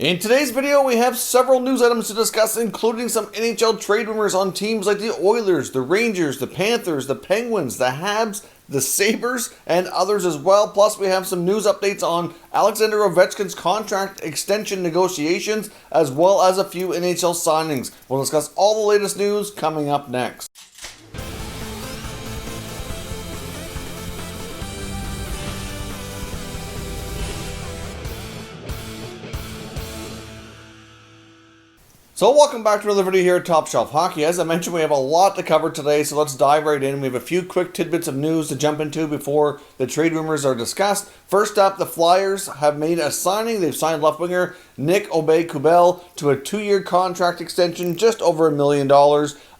In today's video, we have several news items to discuss, including some NHL trade rumors on teams like the Oilers, the Rangers, the Panthers, the Penguins, the Habs, the Sabres, and others as well. Plus, we have some news updates on Alexander Ovechkin's contract extension negotiations, as well as a few NHL signings. We'll discuss all the latest news coming up next. So welcome back to another video here at Top Shelf Hockey. As I mentioned, we have a lot to cover today, so let's dive right in. We have a few quick tidbits of news to jump into before the trade rumors are discussed. First up, the Flyers have made a signing. They've signed left winger Nick Aube-Kubel to a 2-year contract extension, just over $1 million.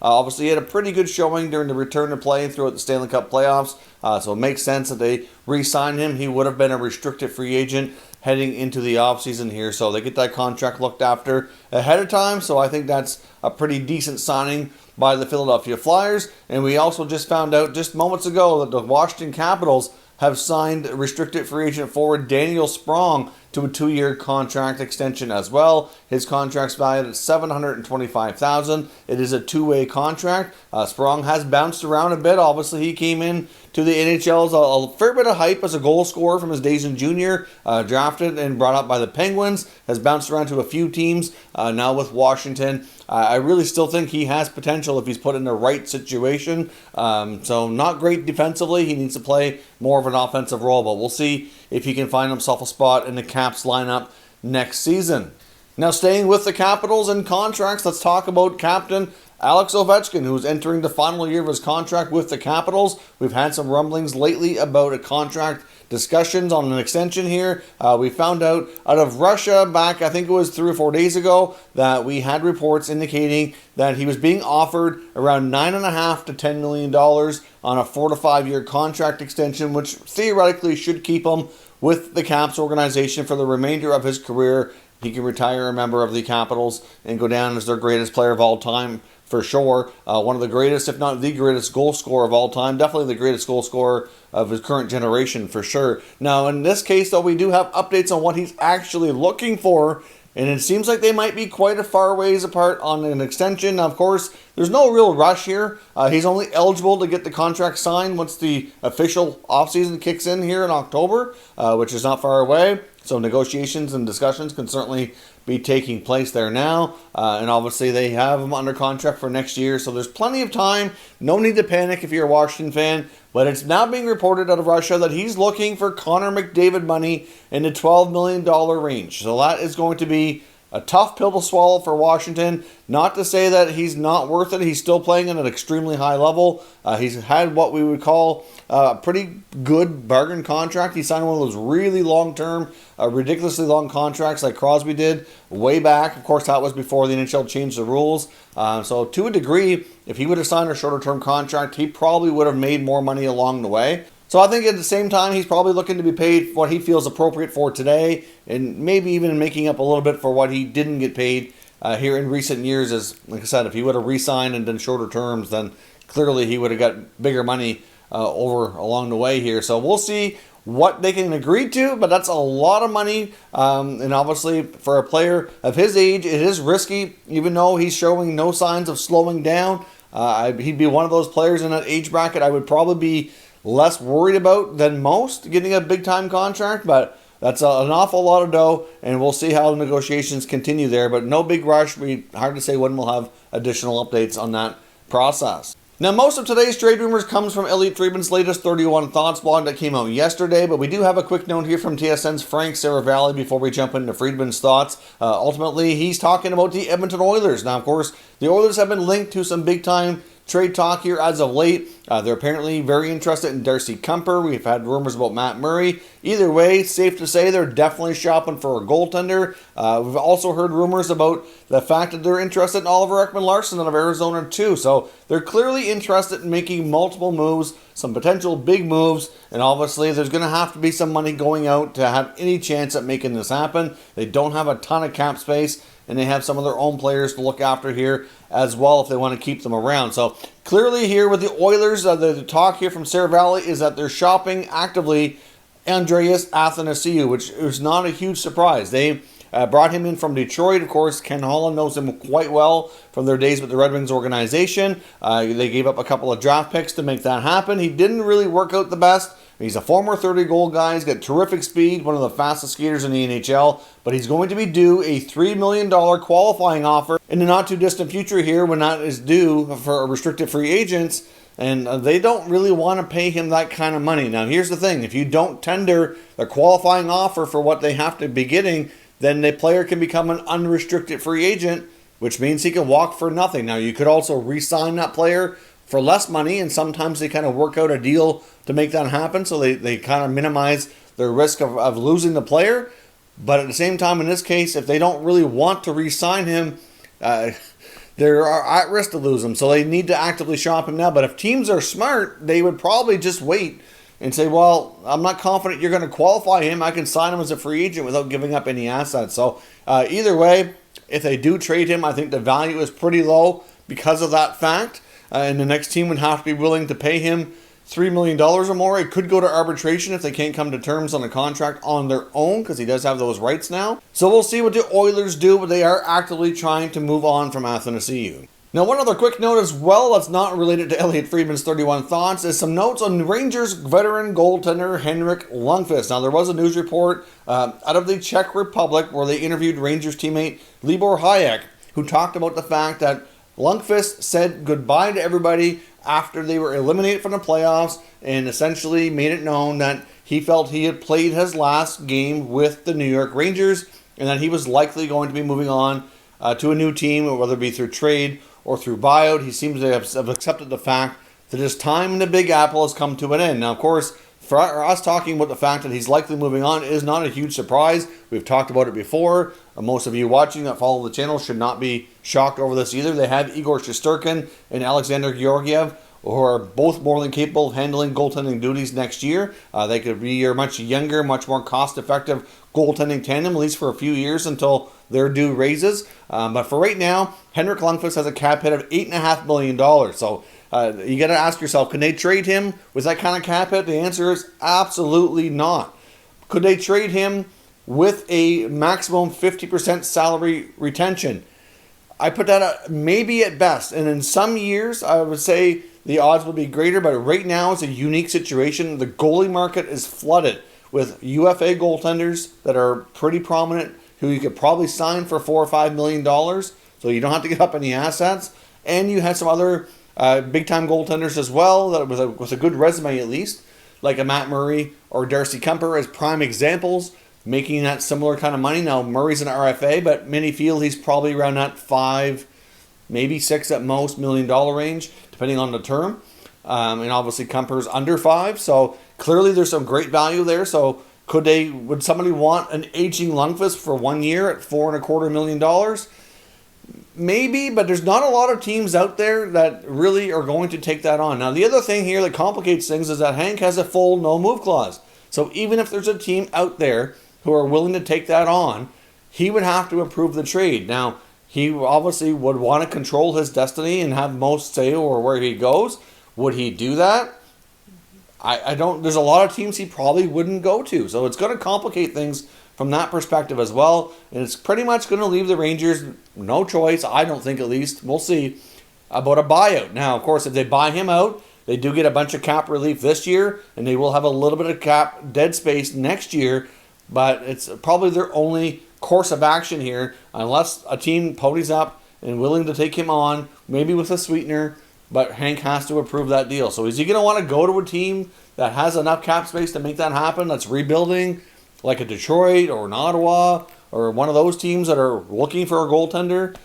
Obviously, he had a pretty good showing during the return to play throughout the Stanley Cup playoffs, so it makes sense that they re-signed him. He would have been a restricted free agent heading into the offseason here, so they get that contract looked after ahead of time, so I think that's a pretty decent signing by the Philadelphia Flyers. And we also just found out just moments ago that the Washington Capitals have signed restricted free agent forward Daniel Sprong to a 2-year contract extension as well. His contract's valued at $725,000. It is a 2-way contract. Sprong has bounced around a bit. Obviously, he came in to the NHL's a fair bit of hype as a goal scorer from his days in junior. Drafted and brought up by the Penguins. Has bounced around to a few teams. Now with Washington. I really still think he has potential if he's put in the right situation. So not great defensively. He needs to play more of an offensive role, but we'll see if he can find himself a spot in the Caps lineup next season. Now, staying with the Capitals and contracts, let's talk about captain Alex Ovechkin, who's entering the final year of his contract with the Capitals. We've had some rumblings lately about a contract discussions on an extension here. We found out of Russia back, I think it was 3 or 4 days ago, that we had reports indicating that he was being offered around $9.5 to $10 million on a 4 to 5 year contract extension, which theoretically should keep him with the Caps organization for the remainder of his career. He can retire a member of the Capitals and go down as their greatest player of all time for sure. One of the greatest, if not the greatest goal scorer of all time. Definitely the greatest goal scorer of his current generation for sure. Now, in this case, though, we do have updates on what he's actually looking for, and it seems like they might be quite a far ways apart on an extension. Now, of course, there's no real rush here. He's only eligible to get the contract signed once the official offseason kicks in here in October, which is not far away. So negotiations and discussions can certainly be taking place there now. And obviously they have him under contract for next year. So there's plenty of time. No need to panic if you're a Washington fan. But it's now being reported out of Russia that he's looking for Connor McDavid money in the $12 million range. So that is going to be a tough pill to swallow for Washington. Not to say that he's not worth it. He's still playing at an extremely high level. He's had what we would call a pretty good bargain contract. He signed one of those really long-term, ridiculously long contracts like Crosby did way back. Of course, that was before the NHL changed the rules. So to a degree, if he would have signed a shorter-term contract, he probably would have made more money along the way. So I think at the same time, he's probably looking to be paid what he feels appropriate for today, and maybe even making up a little bit for what he didn't get paid here in recent years. As like I said, if he would have re-signed and done shorter terms, then clearly he would have got bigger money over along the way here. So we'll see what they can agree to, but that's a lot of money. And obviously for a player of his age, it is risky, even though he's showing no signs of slowing down. He'd be one of those players in that age bracket I would probably be less worried about than most getting a big-time contract, but that's an awful lot of dough, and we'll see how the negotiations continue there. But no big rush. Hard to say when we'll have additional updates on that process. Now, most of today's trade rumors comes from Elliot Friedman's latest 31 Thoughts blog that came out yesterday, but we do have a quick note here from TSN's Frank Saravalli before we jump into Friedman's thoughts. Ultimately, he's talking about the Edmonton Oilers. Now, of course, the Oilers have been linked to some big-time trade talk here as of late. They're apparently very interested in Darcy Kuemper. We've had rumors about Matt Murray. Either way, safe to say they're definitely shopping for a goaltender. We've also heard rumors about the fact that they're interested in Oliver Ekman-Larsson out of Arizona too. So they're clearly interested in making multiple moves, some potential big moves, and obviously there's going to have to be some money going out to have any chance at making this happen. They don't have a ton of cap space, and they have some of their own players to look after here as well if they want to keep them around. So clearly here with the Oilers, the talk here from Saravalli is that they're shopping actively Andreas Athanasiou, which is not a huge surprise. They Brought him in from Detroit. Of course, Ken Holland knows him quite well from their days with the Red Wings organization. They gave up a couple of draft picks to make that happen. He didn't really work out the best. He's a former 30-goal guy. He's got terrific speed, one of the fastest skaters in the NHL. But he's going to be due a $3 million qualifying offer in the not-too-distant future here when that is due for restricted free agents. And they don't really want to pay him that kind of money. Now, here's the thing. If you don't tender the qualifying offer for what they have to be getting, then the player can become an unrestricted free agent, which means he can walk for nothing. Now, you could also re-sign that player for less money, and sometimes they kind of work out a deal to make that happen, so they kind of minimize their risk of losing the player. But at the same time, in this case, if they don't really want to re-sign him, they're at risk to lose him, so they need to actively shop him now. But if teams are smart, they would probably just wait and say, well, I'm not confident you're going to qualify him. I can sign him as a free agent without giving up any assets. So either way, if they do trade him, I think the value is pretty low because of that fact. And the next team would have to be willing to pay him $3 million or more. It could go to arbitration if they can't come to terms on a contract on their own, because he does have those rights now. So we'll see what the Oilers do, but they are actively trying to move on from Athanasiou. Now, one other quick note as well that's not related to Elliot Friedman's 31 Thoughts is some notes on Rangers veteran goaltender Henrik Lundqvist. Now, there was a news report out of the Czech Republic where they interviewed Rangers teammate Libor Hayek, who talked about the fact that Lundqvist said goodbye to everybody after they were eliminated from the playoffs and essentially made it known that he felt he had played his last game with the New York Rangers and that he was likely going to be moving on to a new team, whether it be through trade or through buyout. He seems to have accepted the fact that his time in the Big Apple has come to an end. Now, of course, for us talking about the fact that he's likely moving on is not a huge surprise. We've talked about it before. Most of you watching that follow the channel should not be shocked over this either. They have Igor Shesterkin and Alexander Georgiev, who are both more than capable of handling goaltending duties next year. They could be a much younger, much more cost-effective goaltending tandem, at least for a few years until their due raises. But for right now, Henrik Lundqvist has a cap hit of $8.5 million. So you got to ask yourself, can they trade him with that kind of cap hit? The answer is absolutely not. Could they trade him with a maximum 50% salary retention? I put that at maybe at best. And in some years, I would say the odds would be greater. But right now, it's a unique situation. The goalie market is flooded with UFA goaltenders that are pretty prominent, who you could probably sign for $4 or $5 million. So you don't have to give up any assets. And you had some other big-time goaltenders as well, that with a good resume at least, like a Matt Murray or Darcy Kuemper as prime examples, making that similar kind of money. Now, Murray's an RFA, but many feel he's probably around that $5, maybe $6 at most $1 million range, depending on the term. And obviously Kuemper's under $5, so clearly there's some great value there. So would somebody want an aging Lundqvist for 1 year at $4.25 million? Maybe, but there's not a lot of teams out there that really are going to take that on. Now, the other thing here that complicates things is that Hank has a full no-move clause. So even if there's a team out there who are willing to take that on, he would have to approve the trade. Now, he obviously would want to control his destiny and have most say over where he goes. Would he do that? I don't. There's a lot of teams he probably wouldn't go to. So it's going to complicate things from that perspective as well. And it's pretty much going to leave the Rangers no choice, I don't think at least. We'll see about a buyout. Now, of course, if they buy him out, they do get a bunch of cap relief this year, and they will have a little bit of cap dead space next year. But it's probably their only course of action here, unless a team ponies up and willing to take him on, maybe with a sweetener, but Hank has to approve that deal. So is he going to want to go to a team that has enough cap space to make that happen, that's rebuilding, like a Detroit or an Ottawa or one of those teams that are looking for a goaltender?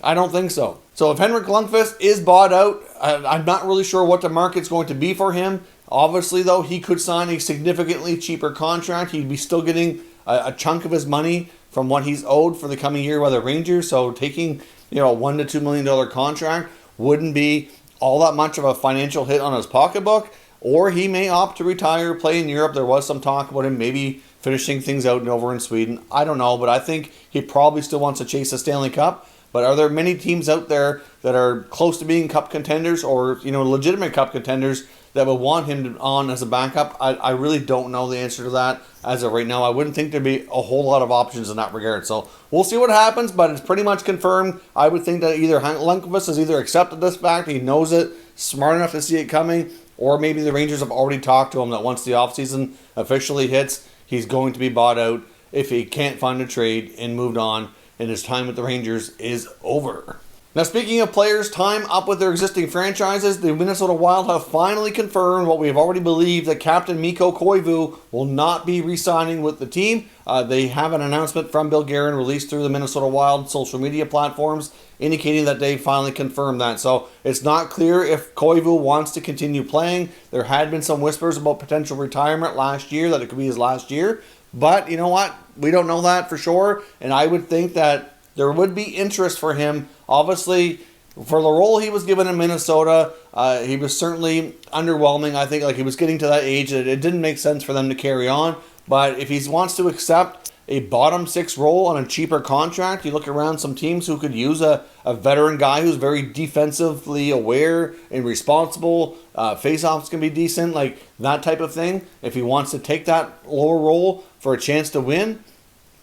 I don't think so. So if Henrik Lundqvist is bought out, I'm not really sure what the market's going to be for him. Obviously, though, he could sign a significantly cheaper contract. He'd be still getting a chunk of his money from what he's owed for the coming year by the Rangers. So taking a $1 to $2 million contract wouldn't be all that much of a financial hit on his pocketbook. Or he may opt to retire, play in Europe. There was some talk about him maybe finishing things out over in Sweden. I don't know, but I think he probably still wants to chase a Stanley Cup. But are there many teams out there that are close to being cup contenders or legitimate cup contenders that would want him on as a backup? I really don't know the answer to that as of right now. I wouldn't think there'd be a whole lot of options in that regard. So we'll see what happens, but it's pretty much confirmed. I would think that either Lundqvist has either accepted this fact, he knows it, smart enough to see it coming, or maybe the Rangers have already talked to him that once the offseason officially hits, he's going to be bought out if he can't find a trade and moved on, and his time with the Rangers is over. Now, speaking of players' time up with their existing franchises, the Minnesota Wild have finally confirmed what we have already believed, that Captain Mikko Koivu will not be re-signing with the team. They have an announcement from Bill Guerin released through the Minnesota Wild social media platforms indicating that they finally confirmed that. So it's not clear if Koivu wants to continue playing. There had been some whispers about potential retirement last year, that it could be his last year. But you know what? We don't know that for sure. And I would think that there would be interest for him. Obviously, for the role he was given in Minnesota, he was certainly underwhelming. I think he was getting to that age that it didn't make sense for them to carry on. But if he wants to accept a bottom six role on a cheaper contract, you look around some teams who could use a veteran guy who's very defensively aware and responsible. Face-offs can be decent, like that type of thing. If he wants to take that lower role for a chance to win,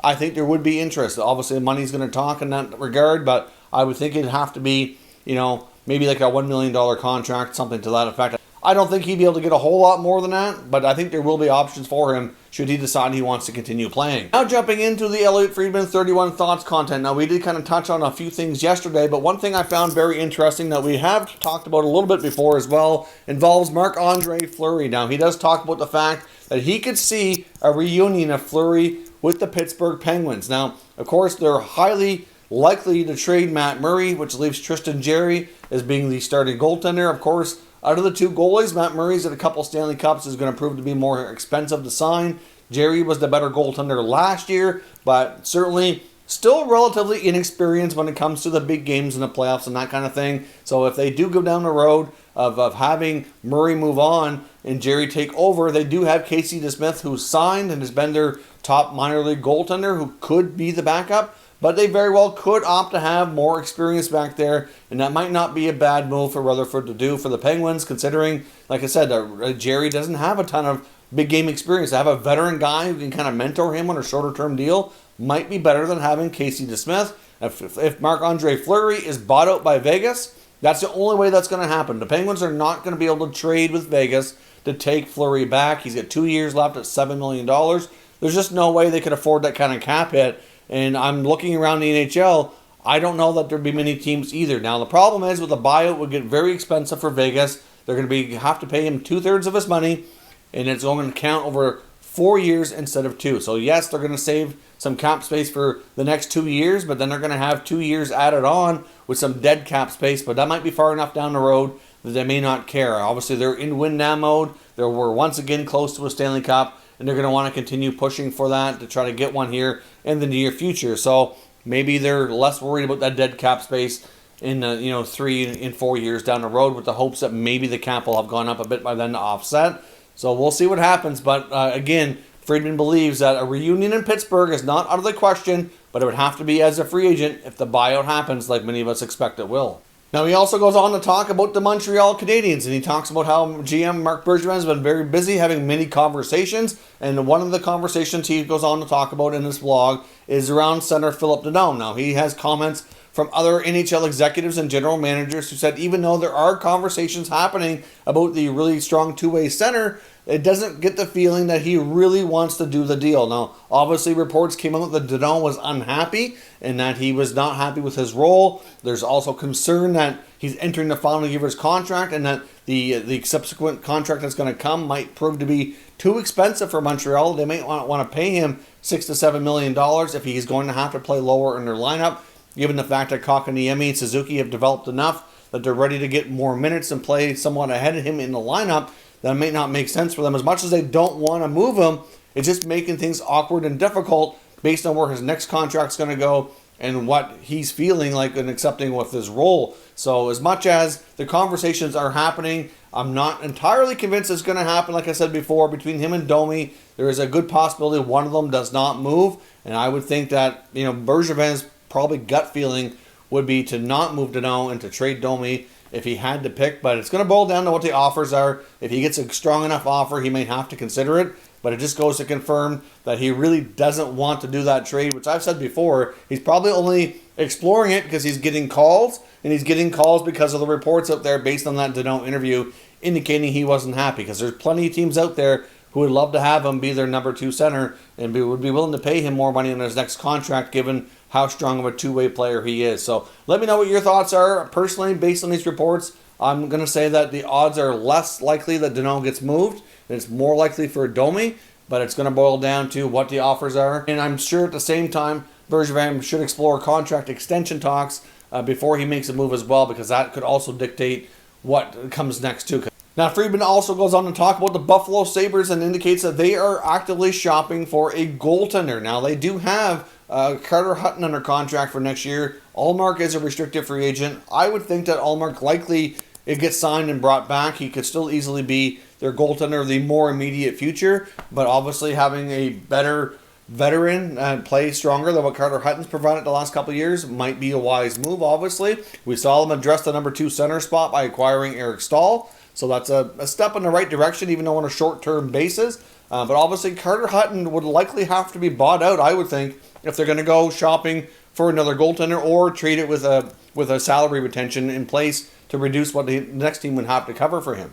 I think there would be interest. Obviously, money's going to talk in that regard, but I would think it'd have to be, maybe like a $1 million contract, something to that effect. I don't think he'd be able to get a whole lot more than that, but I think there will be options for him should he decide he wants to continue playing. Now jumping into the Elliot Friedman 31 Thoughts content. Now we did kind of touch on a few things yesterday, but one thing I found very interesting that we have talked about a little bit before as well involves Marc-Andre Fleury. Now he does talk about the fact that he could see a reunion of Fleury with the Pittsburgh Penguins. Now, of course, they're highly likely to trade Matt Murray, which leaves Tristan Jarry as being the starting goaltender. Of course, out of the two goalies, Matt Murray's at a couple Stanley Cups is going to prove to be more expensive to sign. Jarry was the better goaltender last year, but certainly still relatively inexperienced when it comes to the big games in the playoffs and that kind of thing. So if they do go down the road of having Murray move on and Jarry take over, they do have Casey DeSmith, who's signed and has been their top minor league goaltender, who could be the backup. But they very well could opt to have more experience back there, and that might not be a bad move for Rutherford to do for the Penguins, considering, like I said, Jarry doesn't have a ton of big game experience. To have a veteran guy who can kind of mentor him on a shorter term deal might be better than having Casey DeSmith. If Marc-Andre Fleury is bought out by Vegas, that's the only way that's going to happen. The Penguins are not going to be able to trade with Vegas to take Fleury back. He's got 2 years left at $7 million. There's just no way they could afford that kind of cap hit. And I'm looking around the NHL, I don't know that there'd be many teams either. Now, the problem is with the buyout would get very expensive for Vegas. They're going to have to pay him 2/3 of his money, and it's only going to count over 4 years instead of 2. So, yes, they're going to save some cap space for the next 2 years, but then they're going to have 2 years added on with some dead cap space, but that might be far enough down the road that they may not care. Obviously, they're in win-now mode. They were once again close to a Stanley Cup, and they're going to want to continue pushing for that to try to get one here in the near future. So maybe they're less worried about that dead cap space in 3 and 4 years down the road, with the hopes that maybe the cap will have gone up a bit by then to offset. So we'll see what happens. But again, Friedman believes that a reunion in Pittsburgh is not out of the question, but it would have to be as a free agent if the buyout happens, like many of us expect it will. Now, he also goes on to talk about the Montreal Canadiens, and he talks about how GM Marc Bergevin has been very busy having many conversations, and one of the conversations he goes on to talk about in this blog is around center Philip Danault. Now, he has comments from other NHL executives and general managers who said even though there are conversations happening about the really strong two-way center, it doesn't get the feeling that he really wants to do the deal. Now, obviously, reports came out that Danault was unhappy and that he was not happy with his role. There's also concern that he's entering the final year of his contract and that the subsequent contract that's going to come might prove to be too expensive for Montreal. They may want to pay him $6 to $7 million if he's going to have to play lower in their lineup, given the fact that Kotkaniemi and Suzuki have developed enough that they're ready to get more minutes and play somewhat ahead of him in the lineup. That may not make sense for them. As much as they don't want to move him, it's just making things awkward and difficult based on where his next contract's going to go and what he's feeling like and accepting with his role. So as much as the conversations are happening, I'm not entirely convinced it's going to happen. Like I said before, between him and Domi, there is a good possibility one of them does not move. And I would think that, Bergevin's probably gut feeling would be to not move Danault and to trade Domi if he had to pick. But it's going to boil down to what the offers are. If he gets a strong enough offer, he may have to consider it. But it just goes to confirm that he really doesn't want to do that trade, which I've said before. He's probably only exploring it because he's getting calls, and he's getting calls because of the reports out there based on that Danault interview indicating he wasn't happy, because there's plenty of teams out there who would love to have him be their number 2 center and would be willing to pay him more money in his next contract given how strong of a two-way player he is. So let me know what your thoughts are. Personally, based on these reports, I'm going to say that the odds are less likely that Danault gets moved. It's more likely for Domi, but it's going to boil down to what the offers are. And I'm sure at the same time, Bergevin should explore contract extension talks before he makes a move as well, because that could also dictate what comes next too. Now, Friedman also goes on to talk about the Buffalo Sabres and indicates that they are actively shopping for a goaltender. Now, they do have Carter Hutton under contract for next year. Ullmark is a restricted free agent. I would think that Ullmark likely it gets signed and brought back. He could still easily be their goaltender of the more immediate future, but obviously having a better veteran and play stronger than what Carter Hutton's provided the last couple of years might be a wise move, obviously. We saw him address the number 2 center spot by acquiring Eric Stahl, so that's a step in the right direction, even though on a short-term basis. But obviously Carter Hutton would likely have to be bought out, I would think, if they're going to go shopping for another goaltender or trade it with a salary retention in place to reduce what the next team would have to cover for him.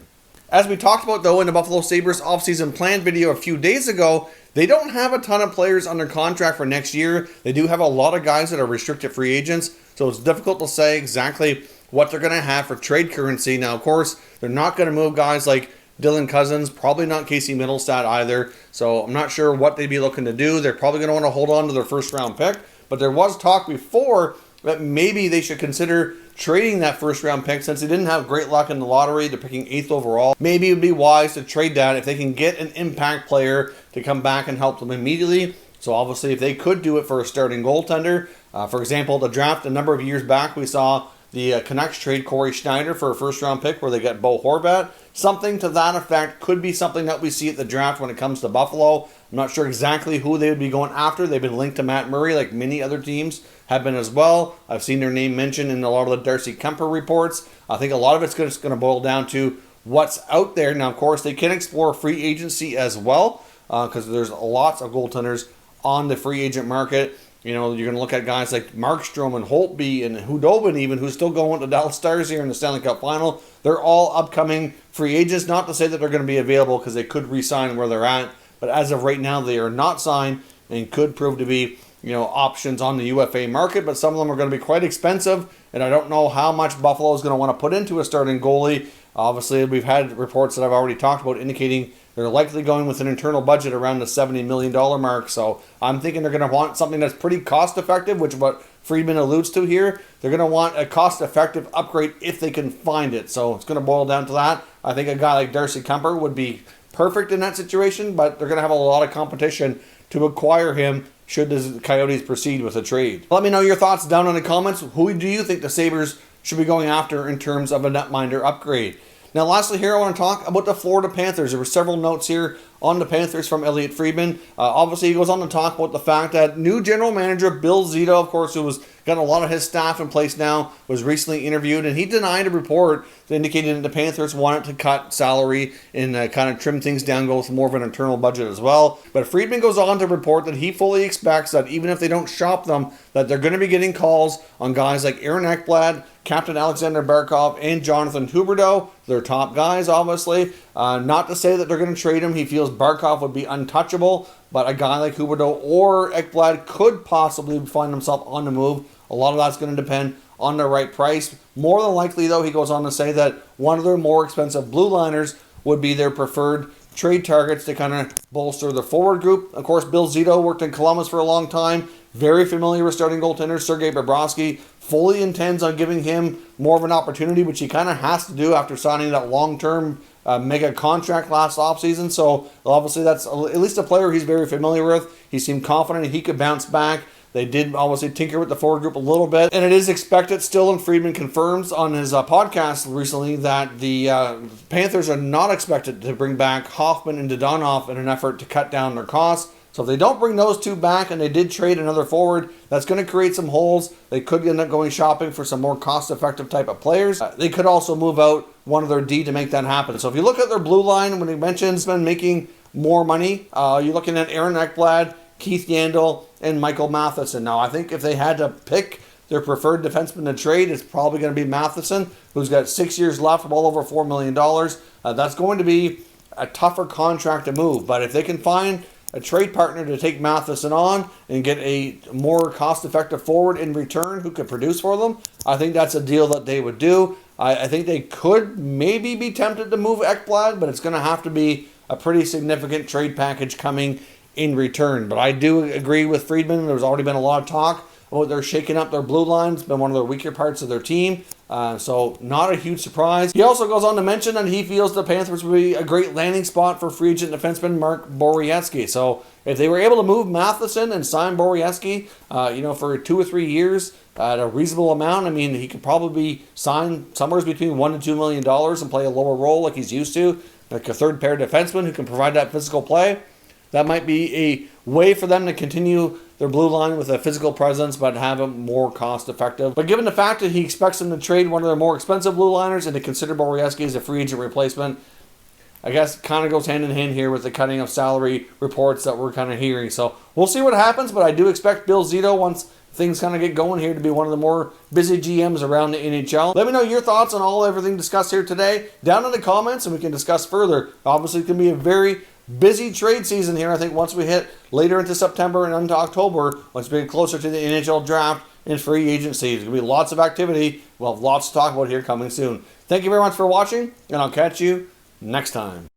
As we talked about, though, in the Buffalo Sabres offseason plan video a few days ago, they don't have a ton of players under contract for next year. They do have a lot of guys that are restricted free agents, so it's difficult to say exactly what they're going to have for trade currency. Now, of course, they're not going to move guys like Dylan Cousins, probably not Casey Middlestat either, so I'm not sure what they'd be looking to do. They're probably going to want to hold on to their first-round pick, but there was talk before that maybe they should consider trading that first-round pick since they didn't have great luck in the lottery. They're picking 8th overall. Maybe it would be wise to trade that if they can get an impact player to come back and help them immediately. So obviously, if they could do it for a starting goaltender, for example, the draft a number of years back, we saw the Canucks trade Corey Schneider for a first-round pick where they got Bo Horvat. Something to that effect could be something that we see at the draft when it comes to Buffalo. I'm not sure exactly who they would be going after. They've been linked to Matt Murray like many other teams have been as well. I've seen their name mentioned in a lot of the Darcy Kemper reports. I think a lot of it's just going to boil down to what's out there. Now, of course, they can explore free agency as well because there's lots of goaltenders on the free agent market. You know, you're going to look at guys like Markstrom and Holtby and Hudobin even, who's still going to Dallas Stars here in the Stanley Cup Final. They're all upcoming free agents. Not to say that they're going to be available because they could re-sign where they're at. But as of right now, they are not signed and could prove to be, options on the UFA market. But some of them are going to be quite expensive. And I don't know how much Buffalo is going to want to put into a starting goalie. Obviously, we've had reports that I've already talked about indicating they're likely going with an internal budget around the $70 million mark. So I'm thinking they're going to want something that's pretty cost-effective, which is what Friedman alludes to here. They're going to want a cost-effective upgrade if they can find it. So it's going to boil down to that. I think a guy like Darcy Kemper would be perfect in that situation, but they're going to have a lot of competition to acquire him should the Coyotes proceed with a trade. Let me know your thoughts down in the comments. Who do you think the Sabres should be going after in terms of a netminder upgrade? Now, lastly here, I want to talk about the Florida Panthers. There were several notes here on the Panthers from Elliot Friedman. Obviously, he goes on to talk about the fact that new general manager Bill Zito, of course, who was got a lot of his staff in place now, was recently interviewed, and he denied a report that indicated that the Panthers wanted to cut salary and kind of trim things down, go with more of an internal budget as well. But Friedman goes on to report that he fully expects that even if they don't shop them, that they're going to be getting calls on guys like Aaron Ekblad, Captain Alexander Barkov, and Jonathan Huberdeau. They're top guys, obviously. Not to say that they're going to trade him. He feels Barkov would be untouchable, but a guy like Huberdeau or Ekblad could possibly find himself on the move. A lot of that's going to depend on the right price. More than likely, though, he goes on to say that one of their more expensive blue liners would be their preferred trade targets to kind of bolster the forward group. Of course, Bill Zito worked in Columbus for a long time. Very familiar with starting goaltender Sergei Bobrovsky. Fully intends on giving him more of an opportunity, which he kind of has to do after signing that long-term mega contract last offseason. So obviously that's at least a player he's very familiar with. He seemed confident he could bounce back. They did obviously tinker with the forward group a little bit. And it is expected still, and Friedman confirms on his podcast recently, that the Panthers are not expected to bring back Hoffman and Dodonov in an effort to cut down their costs. So if they don't bring those two back and they did trade another forward, that's going to create some holes. They could end up going shopping for some more cost-effective type of players. They could also move out one of their D to make that happen. So if you look at their blue line, when he mentions been making more money, you're looking at Aaron Ekblad, Keith Yandel, and Michael Matheson. Now, I think if they had to pick their preferred defenseman to trade, it's probably going to be Matheson, who's got 6 years left, well over $4 million. That's going to be a tougher contract to move. But if they can find a trade partner to take Matheson on and get a more cost-effective forward in return who could produce for them, I think that's a deal that they would do. I think they could maybe be tempted to move Ekblad, but it's going to have to be a pretty significant trade package coming in return. But I do agree with Friedman. There's already been a lot of talk about they're shaking up their blue line. It's been one of their weaker parts of their team. So not a huge surprise. He also goes on to mention that he feels the Panthers would be a great landing spot for free agent defenseman Mark Borieski. So if they were able to move Matheson and sign Borieski, for 2 or 3 years at a reasonable amount, I mean, he could probably sign somewhere between $1 to $2 million and play a lower role like he's used to, like a third pair defenseman who can provide that physical play. That might be a way for them to continue their blue line with a physical presence, but have them more cost effective. But given the fact that he expects them to trade one of their more expensive blue liners and to consider Borieski as a free agent replacement, I guess kind of goes hand in hand here with the cutting of salary reports that we're kind of hearing. So we'll see what happens, but I do expect Bill Zito, once things kind of get going here, to be one of the more busy GMs around the NHL. Let me know your thoughts on everything discussed here today down in the comments, and we can discuss further. Obviously, it can be a very busy trade season here. I think once we hit later into September and into October, once we get closer to the NHL draft and free agency, there's going to be lots of activity. We'll have lots to talk about here coming soon. Thank you very much for watching, and I'll catch you next time.